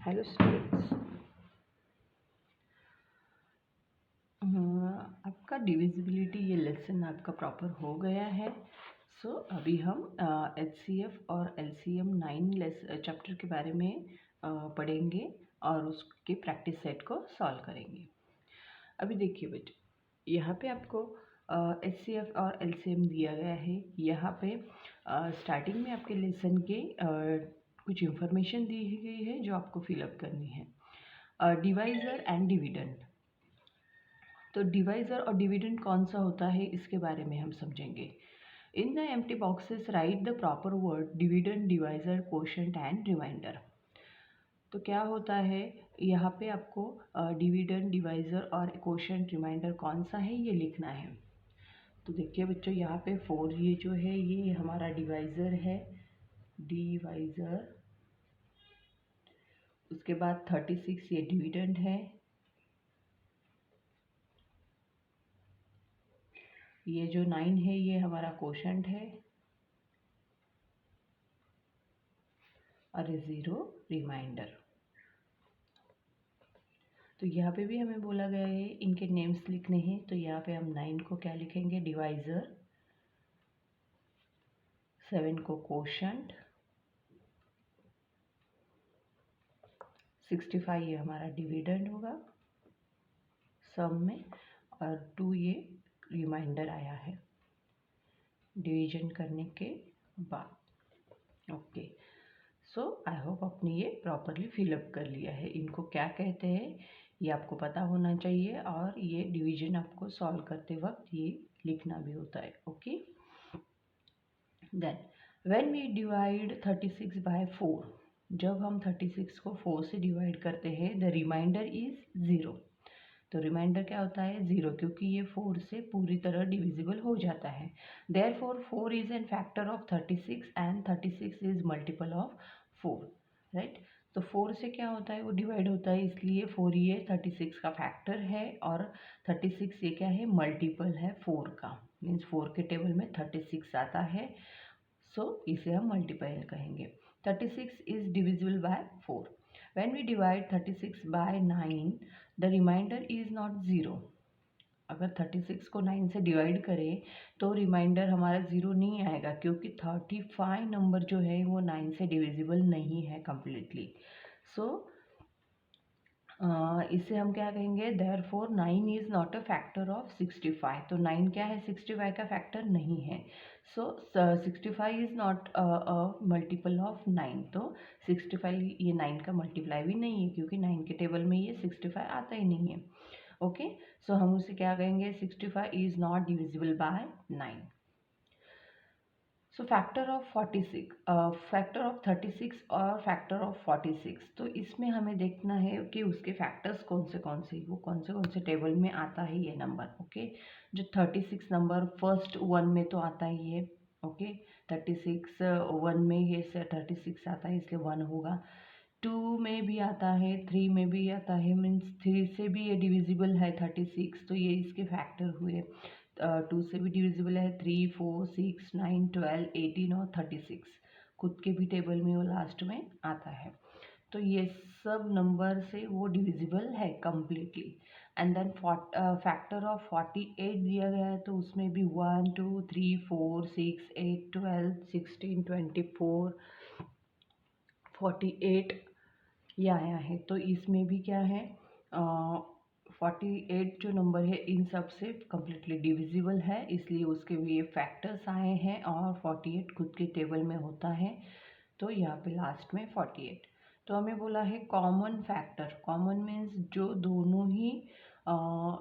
Hello students, आपका divisibility ये lesson आपका प्रॉपर हो गया है। अभी हम HCF और LCM 9 चैप्टर के बारे में पढ़ेंगे और उसके प्रैक्टिस सेट को सॉल्व करेंगे। अभी देखिए बेटे, यहाँ पे आपको HCF और LCM दिया गया है। यहाँ पे स्टार्टिंग में आपके लेसन के कुछ इंफॉर्मेशन दी गई है जो आपको फिलअप करनी है। Divisor and dividend. तो डिवाइज़र और डिविडेंड कौन सा होता है इसके बारे में हम समझेंगे। In the empty boxes write the proper word dividend, divisor, quotient and remainder. तो क्या होता है यहाँ पे आपको डिविडेंड, डिवाइज़र और कोशेंट, रिमाइंडर कौन सा है ये लिखना है। तो देखिए बच्चों, यहाँ पे 4 ये जो है ये हमारा डिवाइज़र है, डिवाइज़र। उसके बाद 36 ये डिविडेंड है, ये जो 9 है ये हमारा कोशेंट है और 0 रिमाइंडर। तो यहाँ पे भी हमें बोला गया है इनके नेम्स लिखने हैं। तो यहाँ पे हम 9 को क्या लिखेंगे, डिवाइज़र, 7 को कोशेंट, 65 ये हमारा डिविडेंड होगा सम में, और 2 ये रिमाइंडर आया है डिवीजन करने के बाद। ओके, आई होप आपने ये प्रॉपरली फिलअप कर लिया है। इनको क्या कहते हैं ये आपको पता होना चाहिए, और ये डिवीजन आपको सॉल्व करते वक्त ये लिखना भी होता है। Okay, then when we divide 36 by 4, जब हम 36 को 4 से डिवाइड करते हैं, द रिमाइंडर इज 0। तो रिमाइंडर क्या होता है, 0, क्योंकि ये 4 से पूरी तरह डिविजिबल हो जाता है। Therefore 4 is an factor of 36 and 36 is multiple of 4, right. तो 4 से क्या होता है, वो डिवाइड होता है, इसलिए 4 ये 36 का फैक्टर है, और 36 ये क्या है, मल्टीपल है 4 का। मीन्स 4 के टेबल में 36 आता है, इसे हम मल्टीपल कहेंगे। 36 is divisible by 4। When we divide 36 by 9, the remainder is not 0। अगर 36 को 9 से डिवाइड करें तो रिमाइंडर हमारा 0 नहीं आएगा, क्योंकि 35 नंबर जो है वो 9 से डिविजिबल नहीं है कम्प्लीटली। इसे हम क्या कहेंगे, therefore 9 is not a factor of 65। तो 9 क्या है, 65 का फैक्टर नहीं है। 65 is not a multiple of 9। तो 65 ये 9 का मल्टीप्लाई भी नहीं है, क्योंकि 9 के टेबल में ये 65 आता ही नहीं है। ओके, हम उसे क्या कहेंगे, 65 is not divisible by 9। Factor of 46, factor of 36 और फैक्टर ऑफ 46, तो इसमें हमें देखना है कि उसके फैक्टर्स कौन से वो कौन से टेबल में आता है ये नंबर। ओके, जो 36 नंबर फर्स्ट 1 में तो आता ही है। ओके, 36 1 में ये 36 आता है, इसलिए 1 होगा। 2 में भी आता है, 3 में भी आता है, मीन्स 3 से भी ये डिविजिबल है 36, तो ये इसके फैक्टर हुए। 2 से भी डिविजिबल है, 3, 4, 6, 9, 12, 18 और 36 खुद के भी टेबल में वो लास्ट में आता है। तो ये सब नंबर से वो डिविजिबल है completely. And then factor of 48 दिया गया है, तो उसमें भी 1, 2, 3, 4, 6, 8, 12, 16, 24, 48 ये आया है। तो इसमें भी क्या है, 48 जो नंबर है इन सब से कम्प्लीटली डिविजिबल है, इसलिए उसके भी ये फैक्टर्स आए हैं, और 48 खुद के टेबल में होता है, तो यहाँ पे लास्ट में 48। तो हमें बोला है कॉमन फैक्टर। कॉमन मीन्स जो दोनों ही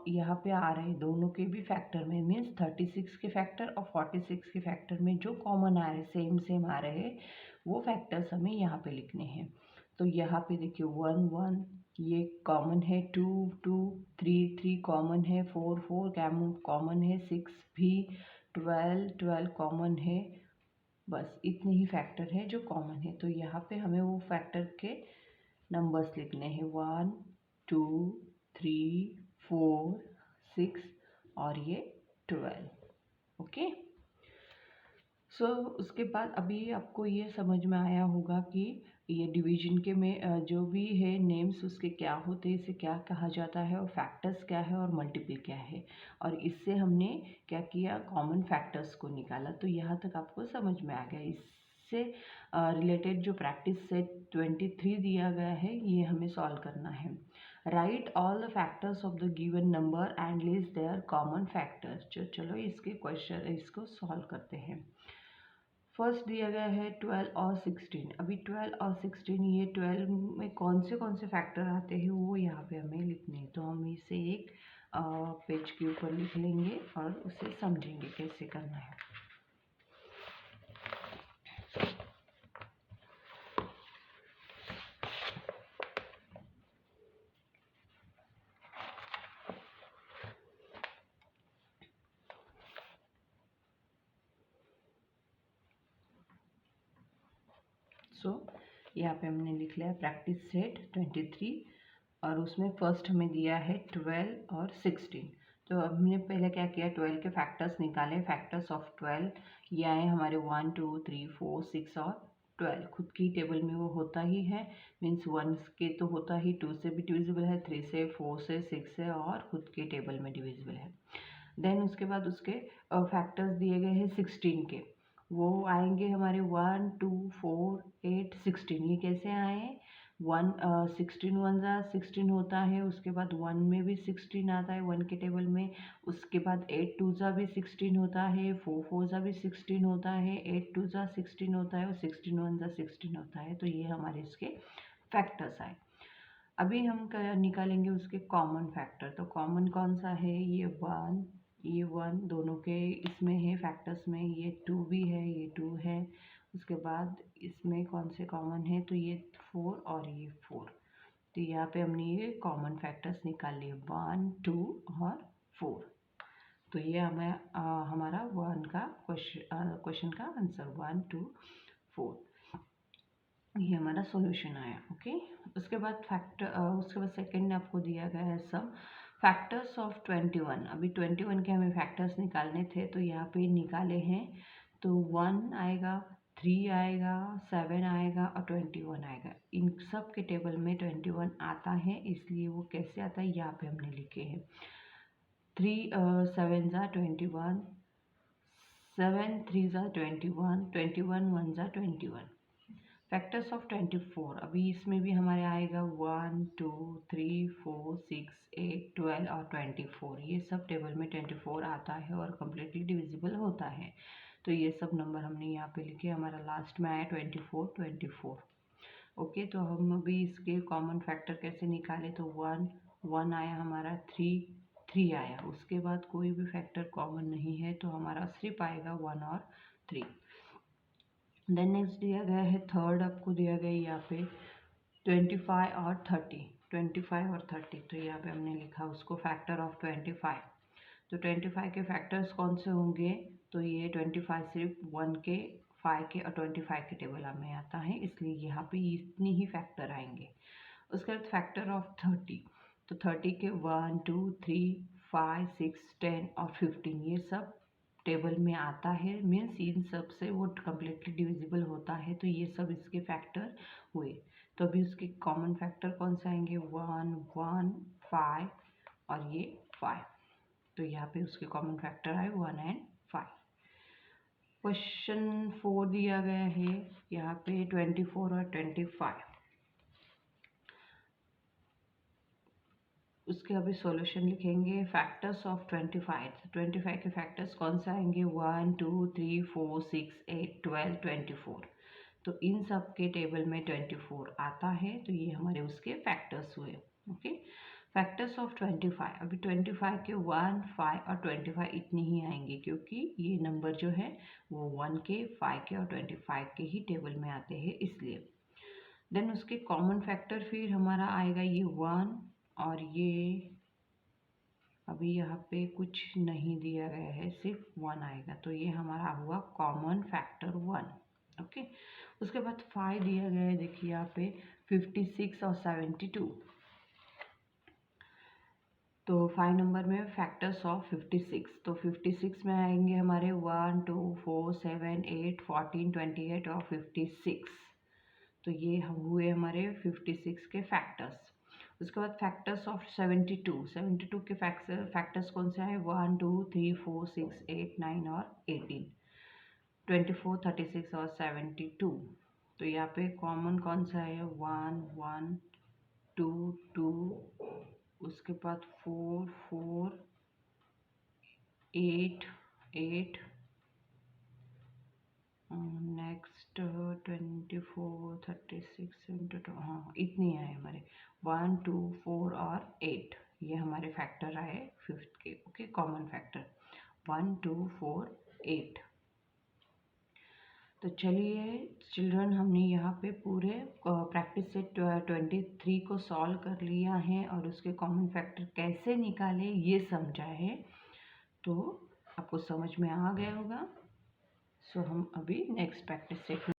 यहाँ पे आ रहे हैं, दोनों के भी फैक्टर में, मीन्स 36 के फैक्टर और 46 के फैक्टर में जो कॉमन आ रहे, सेम आ रहे हैं, वो फैक्टर्स हमें यहाँ पे लिखने हैं। तो यहाँ पे देखिए 1, 1 ये कॉमन है, 2, 2, 3, 3 कॉमन है, 4, 4 कॉमन है, 6 भी, 12, 12 कॉमन है। बस इतने ही फैक्टर है जो कॉमन है। तो यहाँ पे हमें वो फैक्टर के नंबर्स लिखने हैं, 1, 2, 3, 4, 6 और ये 12। ओके, उसके बाद अभी आपको ये समझ में आया होगा कि ये डिवीजन के में जो भी है नेम्स उसके क्या होते हैं, इसे क्या कहा जाता है और फैक्टर्स क्या है और मल्टीपल क्या है, और इससे हमने क्या किया, कॉमन फैक्टर्स को निकाला। तो यहाँ तक आपको समझ में आ गया। इससे रिलेटेड जो प्रैक्टिस सेट 23 दिया गया है ये हमें सॉल्व करना है। Right all the factors of the given number and list their common factors. चलो इसके क्वेश्चन इसको सॉल्व करते हैं। फर्स्ट दिया गया है 12 और 16। अभी 12 और 16, ये 12 में कौन से फैक्टर आते हैं वो यहाँ पे हमें लिखने हैं। तो हम इसे एक पेज के ऊपर लिख लेंगे और उसे समझेंगे कैसे करना है। यहाँ पे हमने लिख लिया प्रैक्टिस सेट 23 और उसमें फर्स्ट हमें दिया है 12 और 16। तो हमने पहले क्या किया, 12 के फैक्टर्स निकाले। फैक्टर्स ऑफ 12 ये आए हमारे 1 2 3 4 6 और 12। खुद की टेबल में वो होता ही है, मीन्स 1 के तो होता ही, 2 से भी डिविजिबल है, 3 से, 4 से, 6 से, और खुद के टेबल में डिविजिबल है। देन उसके बाद उसके फैक्टर्स दिए गए हैं 16 के, वो आएंगे हमारे 1 2 4 8 16। ये कैसे आए, 16 वन ज़ा 16 होता है, उसके बाद 1 में भी 16 आता है 1 के टेबल में, उसके बाद 8 टू ज़ा भी 16 होता है, 4 फोर ज़ा भी 16 होता है, 8 टू ज़ा 16 होता है और 16 वन ज़ा 16 होता है। तो ये हमारे इसके फैक्टर्स आए। अभी हम निकालेंगे उसके कॉमन फैक्टर। तो कॉमन कौन सा है, ये 1 दोनों के इसमें है फैक्टर्स में, ये 2 भी है, ये 2 है। उसके बाद इसमें कौन से कॉमन है, तो ये 4 और ये 4। तो यहाँ पे हमने ये कॉमन फैक्टर्स निकाल लिए, 1 2 और 4। तो ये हमें हमारा 1 का क्वेश्चन का आंसर 1 2 4, ये हमारा सॉल्यूशन आया। ओके, उसके बाद उसके बाद सेकंड आपको दिया गया है सम फैक्टर्स ऑफ 21। अभी 21 के हमें फैक्टर्स निकालने थे, तो यहाँ पे निकाले हैं। तो 1 आएगा, 3 आएगा, 7 आएगा और 21 आएगा। इन सब के टेबल में 21 आता है, इसलिए वो कैसे आता है यहाँ पे हमने लिखे हैं। 3 7 ज़ा 21, 7 3 ज़ा 21, 21 1 ज़ा 21। फैक्टर्स ऑफ 24, अभी इसमें भी हमारे आएगा 1 2 3 4 6 8 12 और 24। ये सब टेबल में 24 आता है और कम्प्लीटली डिविजिबल होता है। तो ये सब नंबर हमने यहाँ पे लिखे, हमारा लास्ट में आया 24 24। ओके, तो हम अभी इसके कॉमन फैक्टर कैसे निकाले, तो 1 आया हमारा, 3 आया, उसके बाद कोई भी फैक्टर कॉमन नहीं है, तो हमारा सिर्फ आएगा 1 और 3। देन नेक्स्ट दिया गया है थर्ड, आपको दिया गया है यहाँ पे 25 और 30, 25 और 30। तो यहाँ पे हमने लिखा उसको फैक्टर ऑफ 25। तो 25 के फैक्टर्स कौन से होंगे, तो ये 25 सिर्फ 1 के, 5 के और 25 के टेबल में आता है, इसलिए यहाँ पे इतनी ही फैक्टर आएंगे। उसके बाद फैक्टर ऑफ 30, तो 30 के 1 2 3 5 6 10 और 15 ये सब टेबल में आता है, मीन्स इन सब से वो कम्प्लीटली डिविजिबल होता है। तो ये सब इसके फैक्टर हुए। तो अभी उसके कॉमन फैक्टर कौन से आएंगे, 1 1 5 और ये 5। तो यहाँ पे उसके कॉमन फैक्टर आए 1 एंड 5। क्वेश्चन 4 दिया गया है यहाँ पे 24 और 25। उसके अभी सॉल्यूशन लिखेंगे। फैक्टर्स ऑफ 25 के फैक्टर्स कौन से आएंगे, 1 2 3 4 6 8 12 24। तो इन सब के टेबल में 24 आता है, तो ये हमारे उसके फैक्टर्स हुए। ओके, फैक्टर्स ऑफ 25, अभी 25 के 1 5 और 25 इतने ही आएंगे, क्योंकि ये नंबर जो है वो 1 के, 5 के और 25 के ही टेबल में आते हैं, इसलिए। देन उसके कॉमन फैक्टर फिर हमारा आएगा ये 1 और ये, अभी यहाँ पे कुछ नहीं दिया गया है, सिर्फ 1 आएगा, तो ये हमारा हुआ कॉमन फैक्टर 1। ओके, उसके बाद 5 दिया गया है, देखिए यहाँ पे 56 और 72। तो 5 नंबर में फैक्टर्स ऑफ 56, तो 56 में आएंगे हमारे 1 2 4 7 8 14 28 और 56। तो ये हुए हमारे 56 के फैक्टर्स। उसके बाद फैक्टर्स ऑफ 72 के फैक्टर्स कौन से आए? 1 2 3 4 6 8 9 और 18, 24 36 और 72। तो यहाँ पे कॉमन कौन सा है? 1 1 2 2, उसके बाद 4 4 8 8, नेक्स्ट 24 36 72, हाँ इतनी आए हमारे 1 2 4 और 8। ये हमारे फैक्टर आए फिफ्थ के। Okay, common factor 1 2 4 8। तो चलिए चिल्ड्रन, हमने यहाँ पे पूरे प्रैक्टिस सेट 23 को सॉल्व कर लिया है और उसके कॉमन फैक्टर कैसे निकाले ये समझा है। तो आपको समझ में आ गया होगा। सो हम अभी नेक्स्ट प्रैक्टिस सेट